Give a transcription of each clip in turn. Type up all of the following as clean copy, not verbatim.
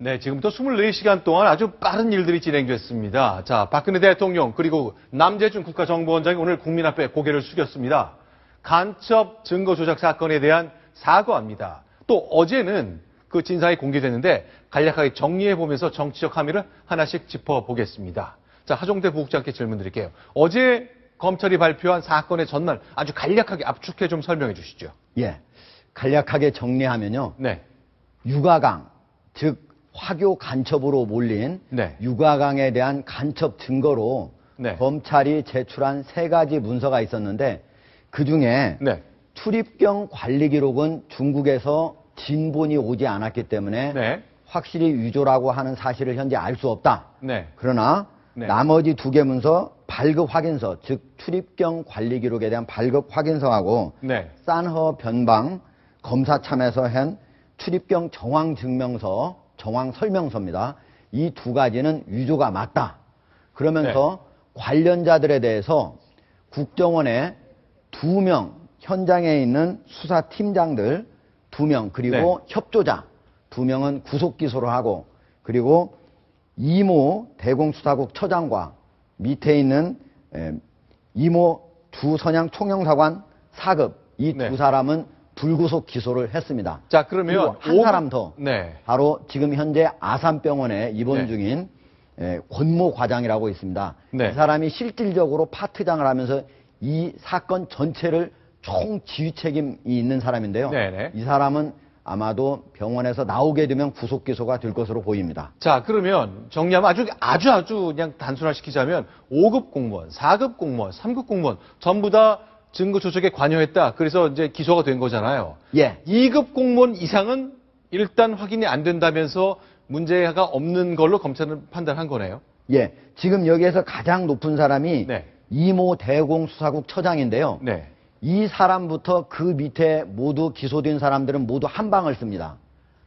네, 지금부터 24시간 동안 아주 빠른 일들이 진행됐습니다. 자, 박근혜 대통령 그리고 남재준 국가정보원장이 오늘 국민 앞에 고개를 숙였습니다. 간첩 증거 조작 사건에 대한 사과입니다. 또 어제는 그 진상이 공개됐는데 간략하게 정리해보면서 정치적 함의를 하나씩 짚어보겠습니다. 자, 하종대 부국장께 질문 드릴게요. 어제 검찰이 발표한 사건의 전말 아주 간략하게 압축해 좀 설명해 주시죠. 예, 간략하게 정리하면요. 네. 유가강, 즉 화교 간첩으로 몰린 네. 유가강에 대한 간첩 증거로 네. 검찰이 제출한 3가지 문서가 있었는데 그중에 네. 출입경 관리 기록은 중국에서 진본이 오지 않았기 때문에 네. 확실히 위조라고 하는 사실을 현재 알 수 없다. 네. 그러나 네. 나머지 2개 문서 발급 확인서, 즉 출입경 관리 기록에 대한 발급 확인서하고 네. 산허 변방 검사 참에서 한 출입경 정황 증명서, 정황 설명서입니다. 이 2가지는 위조가 맞다. 그러면서 관련자들에 대해서 국정원에 2명, 현장에 있는 수사팀장들 2명, 그리고 협조자 2명은 구속 기소를 하고, 그리고 이모 대공수사국 처장과 밑에 있는 이모 주선양 총영사관 4급 이 2사람은 불구속 기소를 했습니다. 자, 그러면 한 사람 더, 네. 바로 지금 현재 아산병원에 입원 중인 권모 과장이라고 있습니다. 네. 이 사람이 실질적으로 파트장을 하면서 이 사건 전체를 총 지휘 책임이 있는 사람인데요. 네네. 이 사람은 아마도 병원에서 나오게 되면 구속 기소가 될 것으로 보입니다. 자, 그러면 정리하면 아주 그냥 단순화시키자면 5급 공무원, 4급 공무원, 3급 공무원 전부 다 증거 조작에 관여했다. 그래서 이제 기소가 된 거잖아요. 예. 2급 공무원 이상은 일단 확인이 안 된다면서 문제가 없는 걸로 검찰은 판단한 거네요. 예. 지금 여기에서 가장 높은 사람이 네. 이모 대공수사국 처장인데요. 네. 이 사람부터 그 밑에 모두 기소된 사람들은 모두 한 방을 씁니다.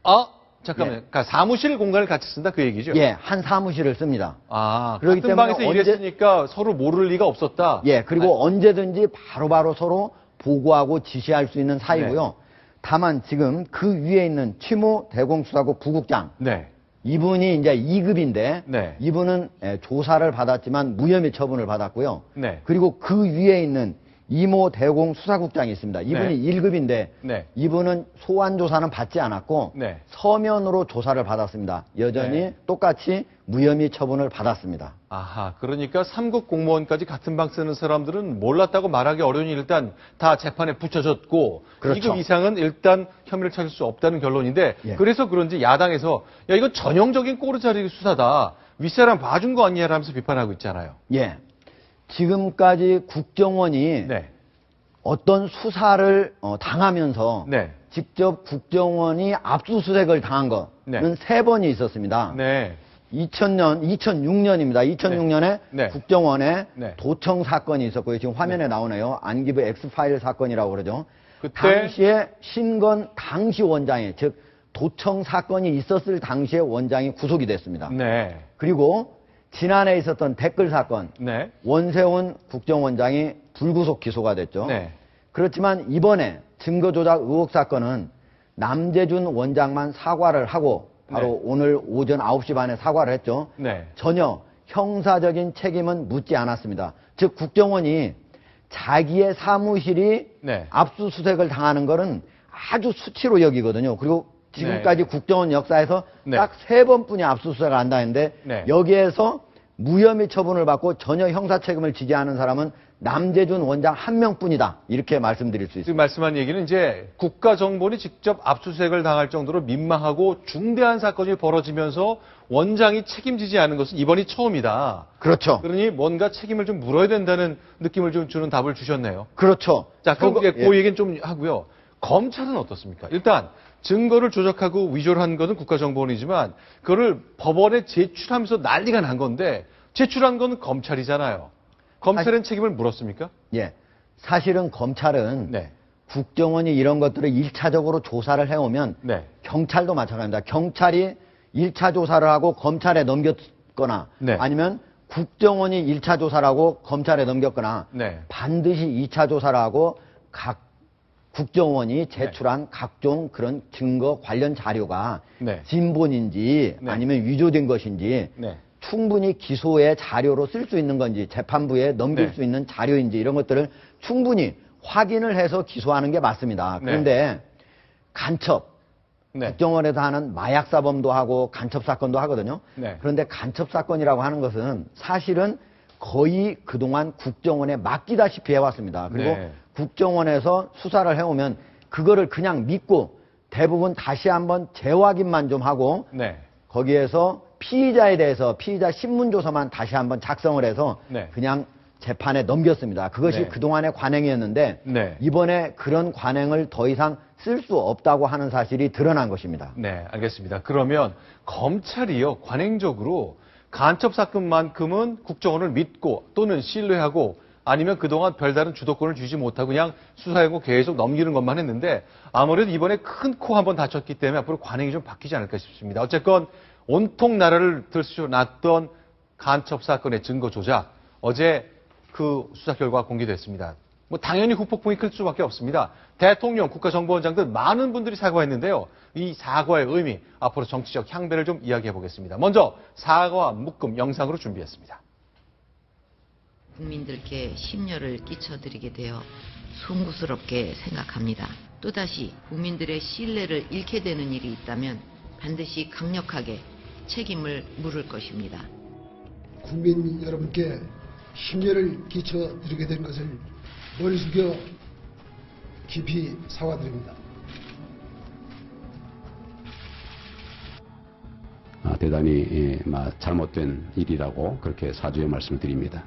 아, 잠깐만요. 그러니까 사무실 공간을 같이 쓴다 그 얘기죠? 예, 한 사무실을 씁니다. 아, 그렇기 같은 때문에 방에서 일했으니까 서로 모를 리가 없었다. 예, 그리고 언제든지 바로바로 서로 보고하고 지시할 수 있는 사이고요. 네. 다만 지금 그 위에 있는 치모 대공수사국 부국장, 네. 이분이 이제 2급인데 네. 이분은 조사를 받았지만 무혐의 처분을 받았고요. 네. 그리고 그 위에 있는 이모 대공 수사국장이 있습니다. 이분이 네. 1급인데 네. 이분은 소환 조사는 받지 않았고 네. 서면으로 조사를 받았습니다. 여전히 네. 똑같이 무혐의 처분을 받았습니다. 아하, 그러니까 3급 공무원까지 같은 방 쓰는 사람들은 몰랐다고 말하기 어려우니 일단 다 재판에 붙여졌고 그렇죠. 2급 이상은 일단 혐의를 찾을 수 없다는 결론인데 예. 그래서 그런지 야당에서 야 이거 전형적인 꼬르자리 수사다. 윗사람 봐준 거 아니냐라면서 비판하고 있잖아요. 예. 지금까지 국정원이 네. 어떤 수사를 당하면서 네. 직접 국정원이 압수수색을 당한 거는 네. 3번이 있었습니다. 네. 2006년입니다. 2006년에 네. 국정원에 네. 도청 사건이 있었고요. 지금 화면에 나오네요. 안기부 X파일 사건이라고 그러죠. 그때 당시에 신건 당시 원장이, 즉 도청 사건이 있었을 당시에 원장이 구속이 됐습니다. 네. 그리고 지난해 있었던 댓글 사건, 네. 원세훈 국정원장이 불구속 기소가 됐죠. 네. 그렇지만 이번에 증거조작 의혹 사건은 남재준 원장만 사과를 하고 바로 네. 오늘 오전 9시 반에 사과를 했죠. 네. 전혀 형사적인 책임은 묻지 않았습니다. 즉 국정원이 자기의 사무실이 네. 압수수색을 당하는 것은 아주 수치로 여기거든요. 그리고 지금까지 네. 국정원 역사에서 네. 딱 3번뿐이 압수수색을 한다 했는데 네. 여기에서 무혐의 처분을 받고 전혀 형사 책임을 지지 않은 사람은 남재준 원장 1명뿐이다. 이렇게 말씀드릴 수 지금 있습니다. 말씀한 얘기는 이제 국가정보원이 직접 압수수색을 당할 정도로 민망하고 중대한 사건이 벌어지면서 원장이 책임지지 않은 것은 이번이 처음이다. 그렇죠. 그러니 뭔가 책임을 좀 물어야 된다는 느낌을 좀 주는 답을 주셨네요. 그렇죠. 자, 그럼 그거- 그 얘기는 좀 하고요. 검찰은 어떻습니까? 일단 증거를 조작하고 위조를 한 것은 국가정보원이지만 그거를 법원에 제출하면서 난리가 난 건데 제출한 건 검찰이잖아요. 검찰은 책임을 물었습니까? 예. 사실은 검찰은 네. 국정원이 이런 것들을 1차적으로 조사를 해오면 네. 경찰도 마찬가지입니다. 경찰이 1차 조사를 하고 검찰에 넘겼거나 네. 아니면 국정원이 1차 조사를 하고 검찰에 넘겼거나 네. 반드시 2차 조사를 하고 각 국정원이 제출한 각종 그런 증거 관련 자료가 네. 진본인지 네. 아니면 위조된 것인지 네. 충분히 기소의 자료로 쓸 수 있는 건지 재판부에 넘길 네. 수 있는 자료인지 이런 것들을 충분히 확인을 해서 기소하는 게 맞습니다. 그런데 간첩, 네. 국정원에서 하는 마약 사범도 하고 간첩 사건도 하거든요. 네. 그런데 간첩 사건이라고 하는 것은 사실은 거의 그동안 국정원에 맡기다시피 해왔습니다. 그리고 네. 국정원에서 수사를 해오면 그거를 그냥 믿고 대부분 다시 한번 재확인만 좀 하고 네. 거기에서 피의자에 대해서 피의자 신문조서만 다시 한번 작성을 해서 네. 그냥 재판에 넘겼습니다. 그것이 네. 그동안의 관행이었는데 네. 이번에 그런 관행을 더 이상 쓸 수 없다고 하는 사실이 드러난 것입니다. 네, 알겠습니다. 그러면 검찰이요, 관행적으로 간첩 사건만큼은 국정원을 믿고 또는 신뢰하고 아니면 그동안 별다른 주도권을 주지 못하고 그냥 수사하고 계속 넘기는 것만 했는데 아무래도 이번에 큰 코 한번 다쳤기 때문에 앞으로 관행이 좀 바뀌지 않을까 싶습니다. 어쨌건 온통 나라를 들쑤놨던 간첩 사건의 증거 조작, 어제 그 수사 결과가 공개됐습니다. 뭐 당연히 후폭풍이 클 수밖에 없습니다. 대통령, 국가정보원장 등 많은 분들이 사과했는데요. 이 사과의 의미, 앞으로 정치적 향배를 좀 이야기해 보겠습니다. 먼저 사과와 묶음 영상으로 준비했습니다. 국민들께 심려를 끼쳐드리게 되어 송구스럽게 생각합니다. 또다시 국민들의 신뢰를 잃게 되는 일이 있다면 반드시 강력하게 책임을 물을 것입니다. 국민 여러분께 심려를 끼쳐드리게 된 것을 머리 숙여 깊이 사과드립니다. 대단히 잘못된 일이라고 그렇게 사죄의 말씀을 드립니다.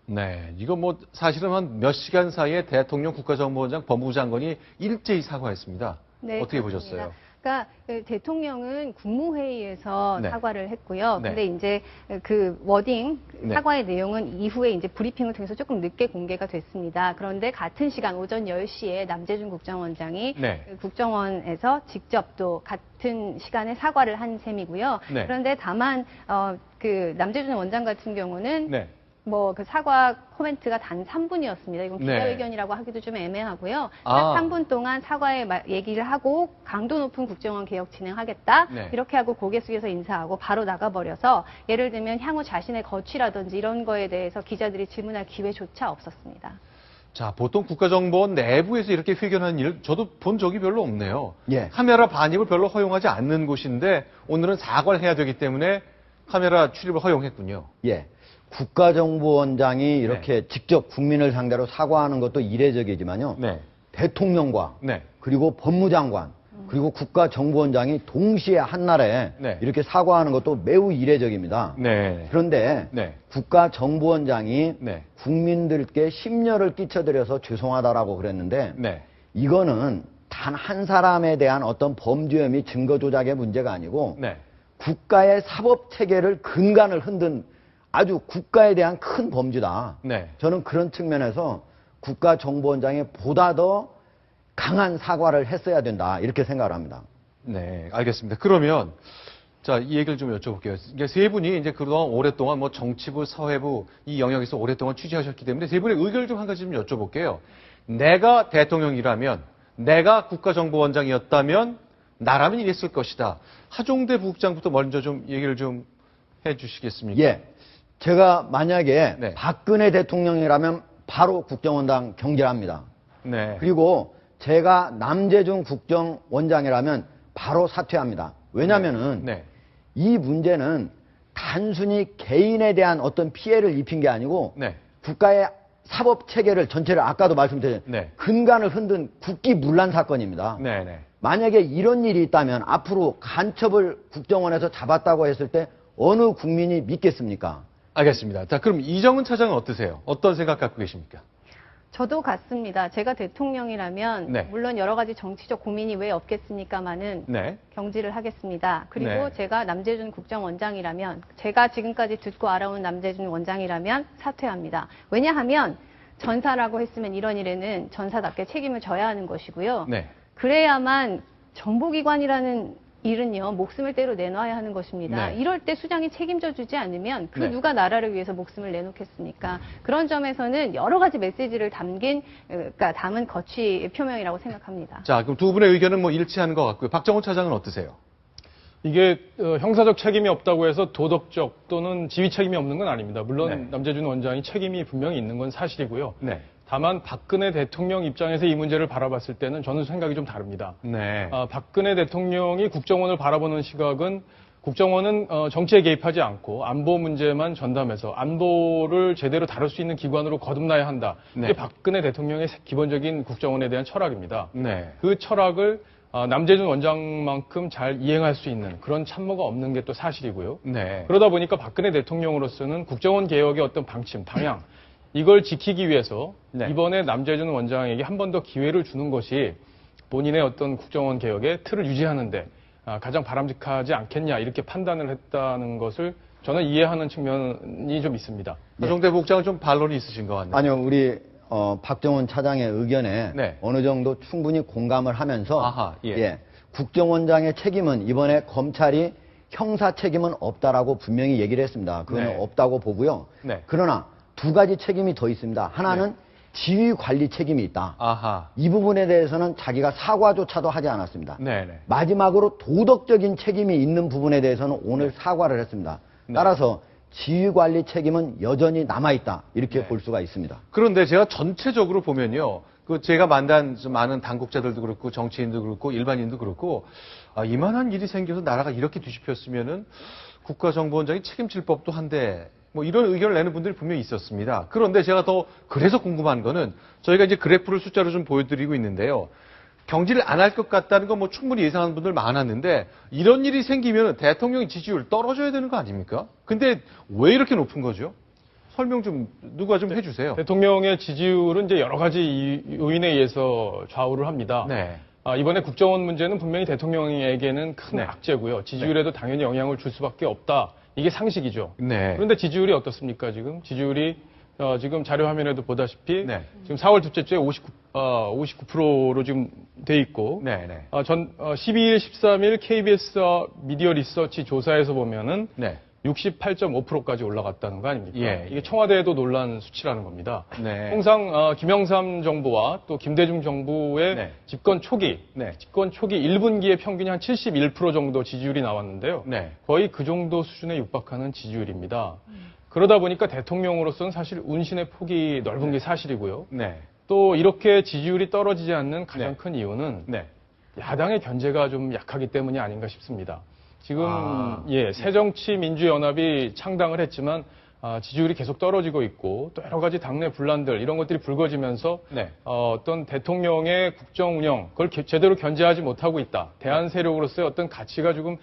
네, 이거 뭐 사실은 한 몇 시간 사이에 대통령, 국가정보원장, 법무부 장관이 일제히 사과했습니다. 네, 어떻게 그렇습니다. 보셨어요? 그러니까 대통령은 국무회의에서 네. 사과를 했고요. 네. 근데 이제 그 워딩 네. 사과의 내용은 이후에 이제 브리핑을 통해서 조금 늦게 공개가 됐습니다. 그런데 같은 시간 오전 10시에 남재준 국정원장이 네. 국정원에서 직접 또 같은 시간에 사과를 한 셈이고요. 네. 그런데 다만 그 남재준 원장 같은 경우는 네. 뭐 그 사과 코멘트가 단 3분이었습니다. 이건 네. 기자회견이라고 하기도 좀 애매하고요. 아. 3분 동안 사과의 얘기를 하고 강도 높은 국정원 개혁 진행하겠다. 네. 이렇게 하고 고개 숙여서 인사하고 바로 나가버려서 예를 들면 향후 자신의 거취라든지 이런 거에 대해서 기자들이 질문할 기회조차 없었습니다. 자, 보통 국가정보원 내부에서 이렇게 회견하는 일 저도 본 적이 별로 없네요. 예. 카메라 반입을 별로 허용하지 않는 곳인데 오늘은 사과를 해야 되기 때문에 카메라 출입을 허용했군요. 예. 국가정보원장이 이렇게 직접 국민을 상대로 사과하는 것도 이례적이지만요. 네. 대통령과 네. 그리고 법무장관 그리고 국가정보원장이 동시에 한날에 네. 이렇게 사과하는 것도 매우 이례적입니다. 네. 그런데 네. 국가정보원장이 네. 국민들께 심려를 끼쳐드려서 죄송하다라고 그랬는데 네. 이거는 단 한 사람에 대한 어떤 범죄 혐의 증거 조작의 문제가 아니고 네. 국가의 사법 체계를 근간을 흔든 아주 국가에 대한 큰 범죄다. 네. 저는 그런 측면에서 국가정보원장이 보다 더 강한 사과를 했어야 된다. 이렇게 생각을 합니다. 네, 알겠습니다. 그러면 자, 이 얘기를 좀 여쭤볼게요. 이게 세 분이 이제 그동안 오랫동안 뭐 정치부, 사회부 이 영역에서 오랫동안 취재하셨기 때문에 세 분의 의견을 좀 한 가지 좀 여쭤볼게요. 내가 대통령이라면, 내가 국가정보원장이었다면 나라면 이랬을 것이다. 하종대 부국장부터 먼저 좀 얘기를 좀 해주시겠습니까? 예. 제가 만약에 네. 박근혜 대통령이라면 바로 국정원장 경질합니다. 네. 그리고 제가 남재준 국정원장이라면 바로 사퇴합니다. 왜냐면은 네. 이 문제는 단순히 개인에 대한 어떤 피해를 입힌 게 아니고 네. 국가의 사법 체계를 전체를 아까도 말씀드렸죠. 네. 근간을 흔든 국기문란 사건입니다. 네. 네. 만약에 이런 일이 있다면 앞으로 간첩을 국정원에서 잡았다고 했을 때 어느 국민이 믿겠습니까? 알겠습니다. 자, 그럼 이정은 차장은 어떠세요? 어떤 생각 갖고 계십니까? 저도 같습니다. 제가 대통령이라면 네. 물론 여러 가지 정치적 고민이 왜 없겠습니까마는 네. 경질을 하겠습니다. 그리고 네. 제가 남재준 국정원장이라면 제가 지금까지 듣고 알아온 남재준 원장이라면 사퇴합니다. 왜냐하면 전사라고 했으면 이런 일에는 전사답게 책임을 져야 하는 것이고요. 네. 그래야만 정보기관이라는 일은요, 목숨을 때로 내놔야 하는 것입니다. 네. 이럴 때 수장이 책임져 주지 않으면 그 네. 누가 나라를 위해서 목숨을 내놓겠습니까? 그런 점에서는 여러 가지 메시지를 그러니까 담은 거취 표명이라고 생각합니다. 자, 그럼 두 분의 의견은 뭐 일치하는 것 같고요. 박정훈 차장은 어떠세요? 이게 형사적 책임이 없다고 해서 도덕적 또는 지휘 책임이 없는 건 아닙니다. 물론 네. 남재준 원장이 책임이 분명히 있는 건 사실이고요. 네. 다만 박근혜 대통령 입장에서 이 문제를 바라봤을 때는 저는 생각이 좀 다릅니다. 네. 박근혜 대통령이 국정원을 바라보는 시각은 국정원은 정치에 개입하지 않고 안보 문제만 전담해서 안보를 제대로 다룰 수 있는 기관으로 거듭나야 한다. 네. 이게 박근혜 대통령의 기본적인 국정원에 대한 철학입니다. 네. 그 철학을 남재준 원장만큼 잘 이행할 수 있는 그런 참모가 없는 게 또 사실이고요. 네. 그러다 보니까 박근혜 대통령으로서는 국정원 개혁의 어떤 방침, 방향 이걸 지키기 위해서 네. 이번에 남재준 원장에게 한 번 더 기회를 주는 것이 본인의 어떤 국정원 개혁의 틀을 유지하는데 가장 바람직하지 않겠냐 이렇게 판단을 했다는 것을 저는 이해하는 측면이 좀 있습니다. 하종대 국장은 좀 반론이 있으신 것 같네요. 아니요, 우리 박정훈 차장의 의견에 네. 어느 정도 충분히 공감을 하면서 아하, 예. 국정원장의 책임은 이번에 검찰이 형사 책임은 없다라고 분명히 얘기를 했습니다. 그건 네. 없다고 보고요. 네. 그러나 두 가지 책임이 더 있습니다. 하나는 지휘 관리 책임이 있다. 아하. 이 부분에 대해서는 자기가 사과조차도 하지 않았습니다. 네네. 마지막으로 도덕적인 책임이 있는 부분에 대해서는 오늘 사과를 했습니다. 네. 따라서 지휘 관리 책임은 여전히 남아있다. 이렇게 네. 볼 수가 있습니다. 그런데 제가 전체적으로 보면요. 그 제가 만난 좀 많은 당국자들도 그렇고 정치인도 그렇고 일반인도 그렇고 이만한 일이 생겨서 나라가 이렇게 뒤집혔으면은 국가정보원장이 책임질 법도 한데 뭐 이런 의견을 내는 분들이 분명히 있었습니다. 그런데 제가 더 그래서 궁금한 거는 저희가 이제 그래프를 숫자로 좀 보여드리고 있는데요. 경질을 안 할 것 같다는 건 뭐 충분히 예상하는 분들 많았는데 이런 일이 생기면 대통령 지지율 떨어져야 되는 거 아닙니까? 근데 왜 이렇게 높은 거죠? 설명 좀 누가 좀 해주세요. 대통령의 지지율은 이제 여러 가지 요인에 의해서 좌우를 합니다. 네. 이번에 국정원 문제는 분명히 대통령에게는 큰 네. 악재고요. 지지율에도 당연히 영향을 줄 수밖에 없다. 이게 상식이죠. 네. 그런데 지지율이 어떻습니까, 지금? 지지율이 지금 자료 화면에도 보다시피 네. 지금 4월 둘째 주에 59%로 지금 돼 있고 네네. 12일, 13일 KBS 미디어 리서치 조사에서 보면은 네. 68.5%까지 올라갔다는 거 아닙니까? 예. 이게 청와대에도 놀란 수치라는 겁니다. 네. 통상 김영삼 정부와 또 김대중 정부의 네. 집권 초기, 네. 1분기의 평균이 한 71% 정도 지지율이 나왔는데요. 네. 거의 그 정도 수준에 육박하는 지지율입니다. 그러다 보니까 대통령으로서는 사실 운신의 폭이 넓은 게 사실이고요. 네. 또 이렇게 지지율이 떨어지지 않는 가장 네. 큰 이유는 네. 야당의 견제가 좀 약하기 때문이 아닌가 싶습니다. 지금 네. 새정치민주연합이 창당을 했지만 지지율이 계속 떨어지고 있고 또 여러 가지 당내 분란들 이런 것들이 불거지면서 네. 어떤 대통령의 국정 운영 그걸 제대로 견제하지 못하고 있다. 대한 세력으로서의 어떤 가치가 조금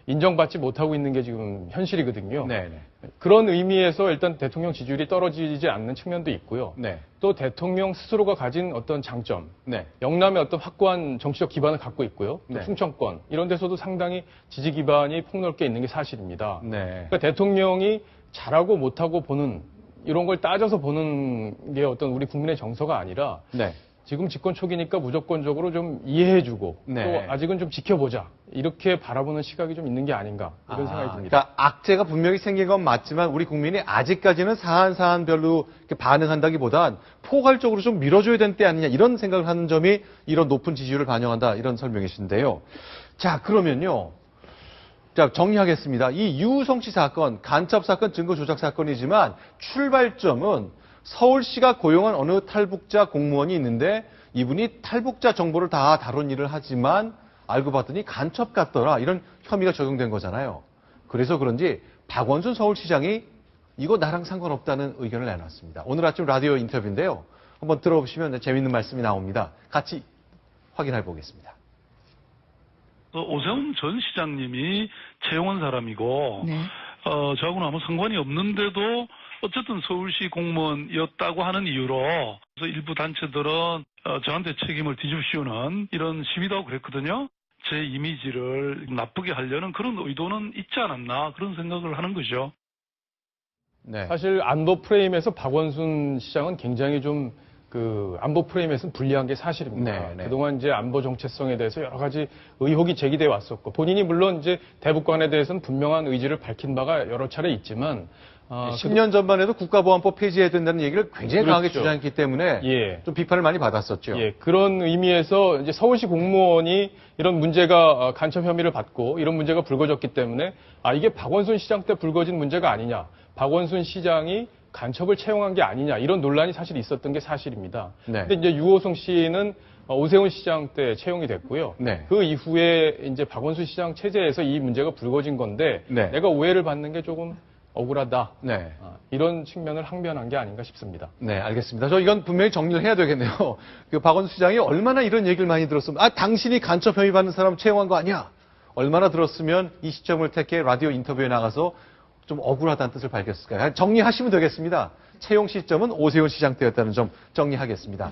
인정받지 못하고 있는 게 지금 현실이거든요. 네네. 그런 의미에서 일단 대통령 지지율이 떨어지지 않는 측면도 있고요. 네. 또 대통령 스스로가 가진 어떤 장점, 네. 영남의 어떤 확고한 정치적 기반을 갖고 있고요. 또 네. 충청권 이런 데서도 상당히 지지 기반이 폭넓게 있는 게 사실입니다. 네. 그러니까 대통령이 잘하고 못하고 보는 이런 걸 따져서 보는 게 어떤 우리 국민의 정서가 아니라 네. 지금 집권 초기니까 무조건적으로 좀 이해해주고 네. 또 아직은 좀 지켜보자 이렇게 바라보는 시각이 좀 있는 게 아닌가 이런 생각이 듭니다. 그러니까 악재가 분명히 생긴 건 맞지만 우리 국민이 아직까지는 사안별로 이렇게 반응한다기보단 포괄적으로 좀 밀어줘야 되는 때 아니냐 이런 생각을 하는 점이 이런 높은 지지율을 반영한다 이런 설명이신데요. 자 그러면요. 자 정리하겠습니다. 이 유성 씨 사건 간첩 사건 증거 조작 사건이지만 출발점은 서울시가 고용한 어느 탈북자 공무원이 있는데 이분이 탈북자 정보를 다 다룬 일을 하지만 알고 봤더니 간첩 같더라 이런 혐의가 적용된 거잖아요. 그래서 그런지 박원순 서울시장이 이거 나랑 상관없다는 의견을 내놨습니다. 오늘 아침 라디오 인터뷰인데요. 한번 들어보시면 재밌는 말씀이 나옵니다. 같이 확인해 보겠습니다. 오세훈 전 시장님이 채용한 사람이고 저하고는 아무 상관이 없는데도 어쨌든 서울시 공무원이었다고 하는 이유로 그래서 일부 단체들은 저한테 책임을 뒤집으시는 이런 시위도 그랬거든요. 제 이미지를 나쁘게 하려는 그런 의도는 있지 않았나 그런 생각을 하는 거죠. 네. 사실 안보 프레임에서 박원순 시장은 굉장히 좀 그 안보 프레임에서는 불리한 게 사실입니다. 네, 네. 그동안 이제 안보 정체성에 대해서 여러 가지 의혹이 제기돼 왔었고 본인이 물론 이제 대북관에 대해서는 분명한 의지를 밝힌 바가 여러 차례 있지만 10년 전만 해도 국가보안법 폐지해야 된다는 얘기를 굉장히 강하게 그렇죠. 주장했기 때문에 예. 좀 비판을 많이 받았었죠. 예, 그런 의미에서 이제 서울시 공무원이 이런 문제가 간첩 혐의를 받고 이런 문제가 불거졌기 때문에 이게 박원순 시장 때 불거진 문제가 아니냐. 박원순 시장이 간첩을 채용한 게 아니냐. 이런 논란이 사실 있었던 게 사실입니다. 네. 근데 이제 유호성 씨는 오세훈 시장 때 채용이 됐고요. 네. 그 이후에 이제 박원순 시장 체제에서 이 문제가 불거진 건데 네. 내가 오해를 받는 게 조금 억울하다. 네. 이런 측면을 항변한 게 아닌가 싶습니다. 네, 알겠습니다. 저 이건 분명히 정리를 해야 되겠네요. 그 박원순 시장이 얼마나 이런 얘기를 많이 들었으면, 당신이 간첩 혐의 받는 사람 채용한 거 아니야? 얼마나 들었으면 이 시점을 택해 라디오 인터뷰에 나가서 좀 억울하다는 뜻을 밝혔을까요? 정리하시면 되겠습니다. 채용 시점은 오세훈 시장 때였다는 점 정리하겠습니다.